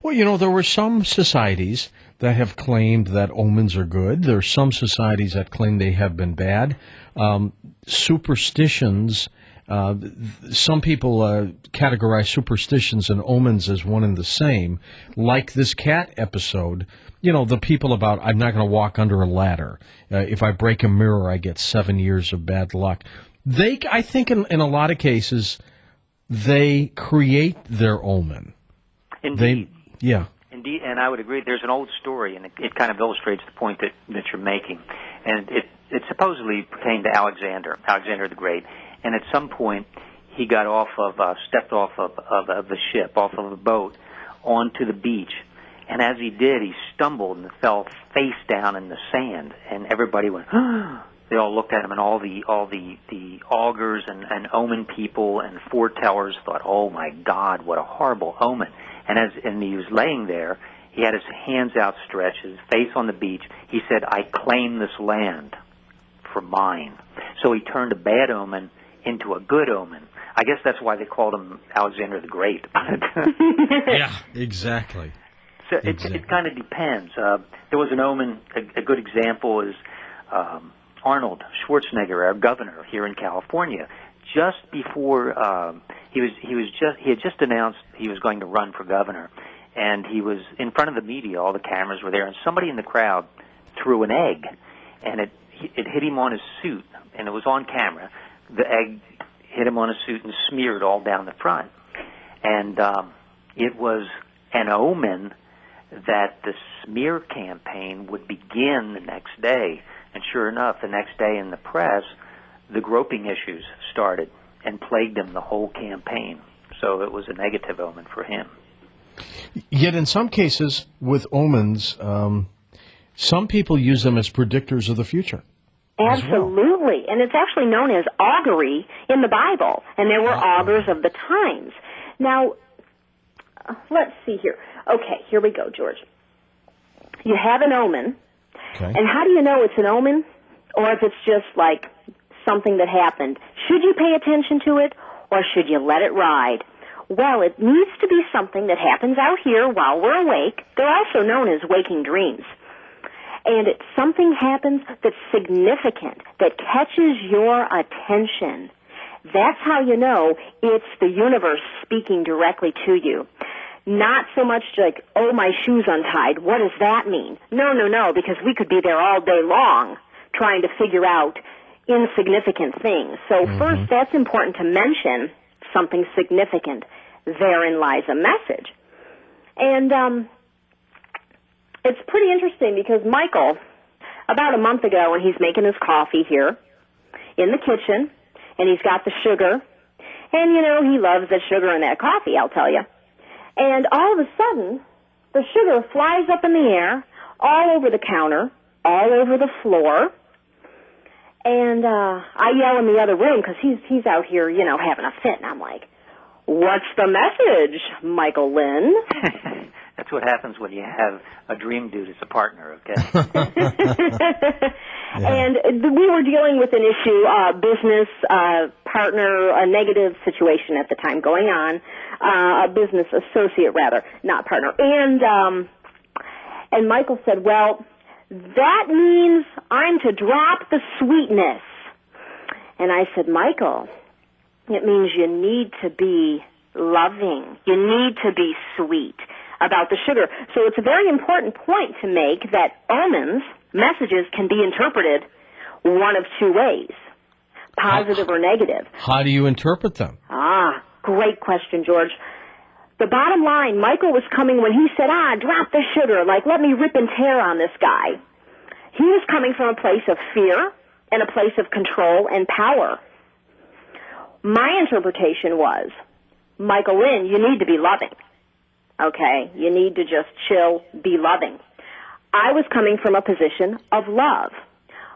Well, there were some societies that have claimed that omens are good. There are some societies that claim they have been bad. Superstitions, some people categorize superstitions and omens as one and the same. Like this cat episode, the people about, I'm not going to walk under a ladder. If I break a mirror, I get 7 years of bad luck. I think in a lot of cases, they create their omen. Indeed. Yeah. Indeed, and I would agree. There's an old story, and it kind of illustrates the point that you're making. And it supposedly pertained to Alexander the Great. And at some point, he got stepped off of the ship, off of a boat, onto the beach. And as he did, he stumbled and fell face down in the sand. And everybody went, they all looked at him, and all the augurs and omen people and foretellers thought, oh my God, what a horrible omen. And he was laying there, he had his hands outstretched, his face on the beach. He said, I claim this land for mine. So he turned a bad omen into a good omen. I guess that's why they called him Alexander the Great. Yeah, exactly. So it kind of depends. There was an omen, a good example is Arnold Schwarzenegger, our governor here in California. Just before he had just announced he was going to run for governor, and he was in front of the media. All the cameras were there, and somebody in the crowd threw an egg, and it hit him on his suit, and it was on camera. The egg hit him on his suit and smeared all down the front, and it was an omen that the smear campaign would begin the next day. And sure enough, the next day in the press, the groping issues started and plagued him the whole campaign. So it was a negative omen for him. Yet in some cases with omens, some people use them as predictors of the future. Absolutely. And it's actually known as augury in the Bible. And there were augurs of the times. Now, let's see here. Okay, here we go, George. You have an omen. Okay. And how do you know it's an omen? Or if it's just like something that happened? Should you pay attention to it, or should you let it ride? Well, it needs to be something that happens out here while we're awake. They're also known as waking dreams. And something happens that's significant, that catches your attention. That's how you know it's the universe speaking directly to you. Not so much like, oh, my shoe's untied. What does that mean? No, because we could be there all day long trying to figure out insignificant things. So first, that's important to mention, something significant. Therein lies a message. And it's pretty interesting because Michael, about a month ago when he's making his coffee here in the kitchen, and he's got the sugar, and, he loves that sugar in that coffee, I'll tell you. And all of a sudden, the sugar flies up in the air, all over the counter, all over the floor. And I yell in the other room because he's out here, having a fit. And I'm like, what's the message, Michael Lynn? That's what happens when you have a dream dude as a partner, okay? And we were dealing with an issue, business partner, a negative situation at the time going on, a business associate rather, not partner. And Michael said, well, that means I'm to drop the sweetness. And I said, Michael, it means you need to be loving. You need to be sweet about the sugar. So it's a very important point to make that omens, messages, can be interpreted one of two ways, positive or negative. How do you interpret them? Great question, George. The bottom line, Michael was coming when he said, drop the sugar, like let me rip and tear on this guy. He was coming from a place of fear and a place of control and power. My interpretation was, Michael Lynn, you need to be loving. Okay? You need to just chill, be loving. I was coming from a position of love.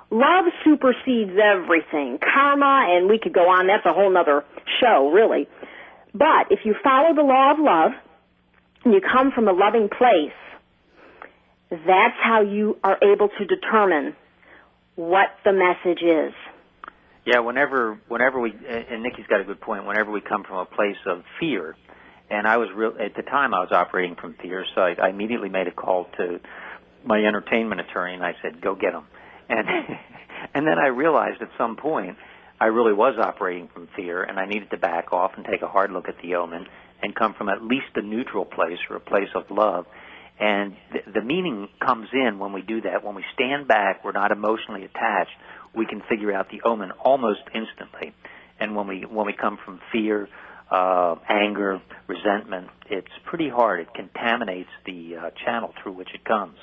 Love supersedes everything. Karma, and we could go on, that's a whole nother show, really. But if you follow the law of love, and you come from a loving place, that's how you are able to determine what the message is. Yeah, whenever we, and Nikki's got a good point, whenever we come from a place of fear And I was at the time I was operating from fear, so I immediately made a call to my entertainment attorney, and I said, "Go get him." And and then I realized at some point I really was operating from fear, and I needed to back off and take a hard look at the omen and come from at least a neutral place or a place of love. And the meaning comes in when we do that. When we stand back, we're not emotionally attached. We can figure out the omen almost instantly. And when we come from fear, anger, resentment, it's pretty hard. It contaminates the channel through which it comes.